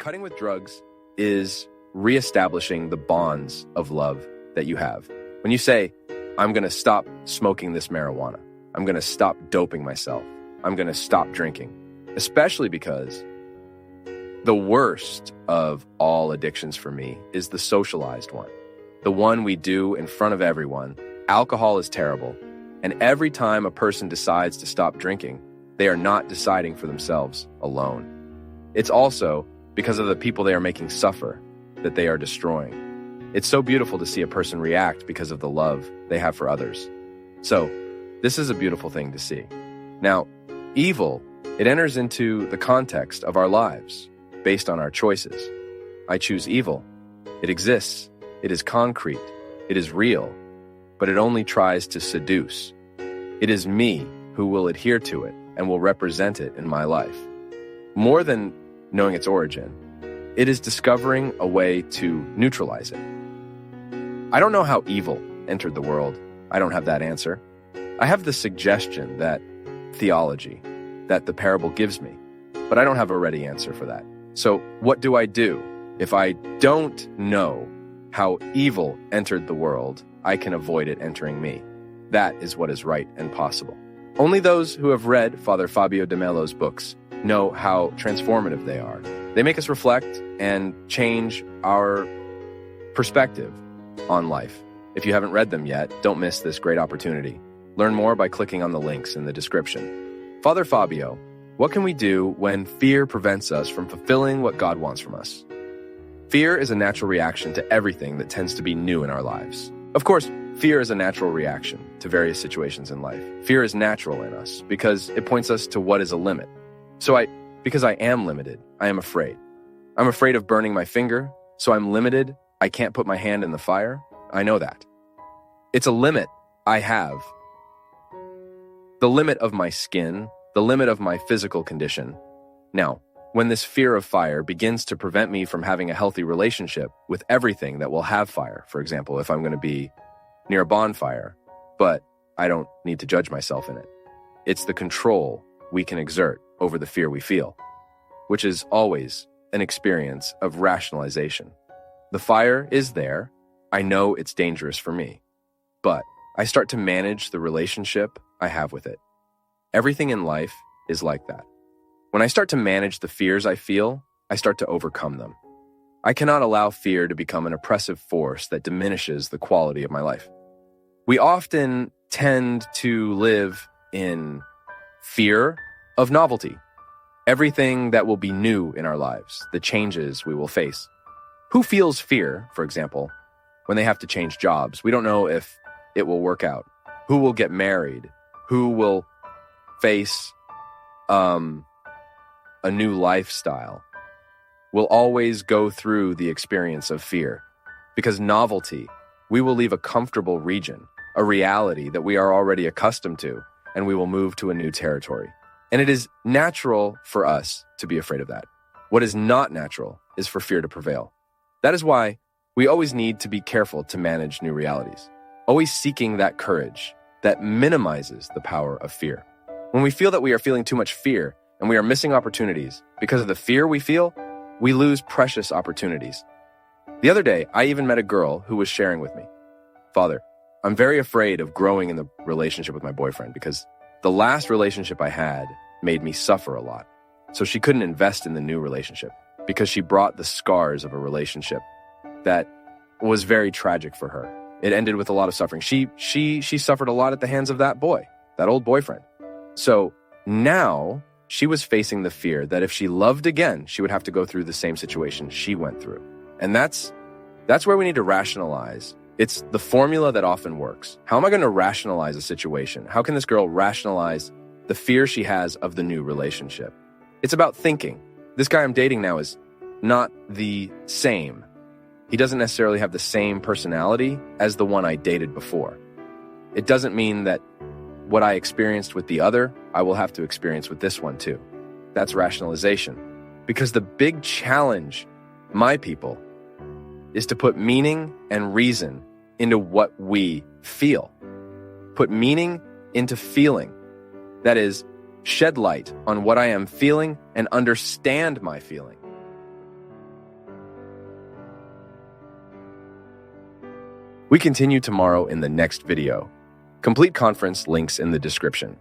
cutting with drugs is reestablishing the bonds of love that you have. When you say, I'm going to stop smoking this marijuana, I'm going to stop doping myself, I'm going to stop drinking, especially because the worst of all addictions for me is the socialized one, the one we do in front of everyone. Alcohol is terrible, and every time a person decides to stop drinking, they are not deciding for themselves alone. It's also because of the people they are making suffer that they are destroying. It's so beautiful to see a person react because of the love they have for others. So, this is a beautiful thing to see. Now, evil, it enters into the context of our lives based on our choices. I choose evil. It exists. It is concrete. It is real. But it only tries to seduce. It is me who will adhere to it and will represent it in my life. More than knowing its origin, it is discovering a way to neutralize it. I don't know how evil entered the world. I don't have that answer. I have the suggestion that theology, that the parable gives me, but I don't have a ready answer for that. So what do I do? If I don't know how evil entered the world, I can avoid it entering me. That is what is right and possible. Only those who have read Father FÁBIO de Melo's books know how transformative they are. They make us reflect and change our perspective on life. If you haven't read them yet, don't miss this great opportunity. Learn more by clicking on the links in the description. Father FÁBIO, what can we do when fear prevents us from fulfilling what God wants from us? Fear is a natural reaction to everything that tends to be new in our lives. Of course, fear is a natural reaction to various situations in life. Fear is natural in us because it points us to what is a limit. Because I am limited, I am afraid. I'm afraid of burning my finger, so I'm limited. I can't put my hand in the fire. I know that. It's a limit I have. The limit of my skin, the limit of my physical condition. Now, when this fear of fire begins to prevent me from having a healthy relationship with everything that will have fire, for example, if I'm going to be near a bonfire, but I don't need to judge myself in it. It's the control we can exert over the fear we feel, which is always an experience of rationalization. The fire is there. I know it's dangerous for me, but I start to manage the relationship I have with it. Everything in life is like that. When I start to manage the fears I feel, I start to overcome them. I cannot allow fear to become an oppressive force that diminishes the quality of my life. We often tend to live in fear of novelty. Everything that will be new in our lives, the changes we will face. Who feels fear, for example, when they have to change jobs? We don't know if it will work out. Who will get married? Who will face a new lifestyle? We'll always go through the experience of fear because novelty, we will leave a comfortable region, a reality that we are already accustomed to, and we will move to a new territory. And it is natural for us to be afraid of that. What is not natural is for fear to prevail. That is why we always need to be careful to manage new realities, always seeking that courage that minimizes the power of fear. When we feel that we are feeling too much fear and we are missing opportunities because of the fear we feel, we lose precious opportunities. The other day, I even met a girl who was sharing with me, Father, I'm very afraid of growing in the relationship with my boyfriend because the last relationship I had made me suffer a lot. So she couldn't invest in the new relationship because she brought the scars of a relationship that was very tragic for her. It ended with a lot of suffering. She suffered a lot at the hands of that boy, that old boyfriend. So now she was facing the fear that if she loved again, she would have to go through the same situation she went through. And that's where we need to rationalize. It's the formula that often works. How am I going to rationalize a situation? How can this girl rationalize the fear she has of the new relationship? It's about thinking. This guy I'm dating now is not the same. He doesn't necessarily have the same personality as the one I dated before. It doesn't mean that what I experienced with the other, I will have to experience with this one too. That's rationalization. Because the big challenge, my people, is to put meaning and reason into what we feel. Put meaning into feeling. That is, shed light on what I am feeling and understand my feeling. We continue tomorrow in the next video. Complete conference links in the description.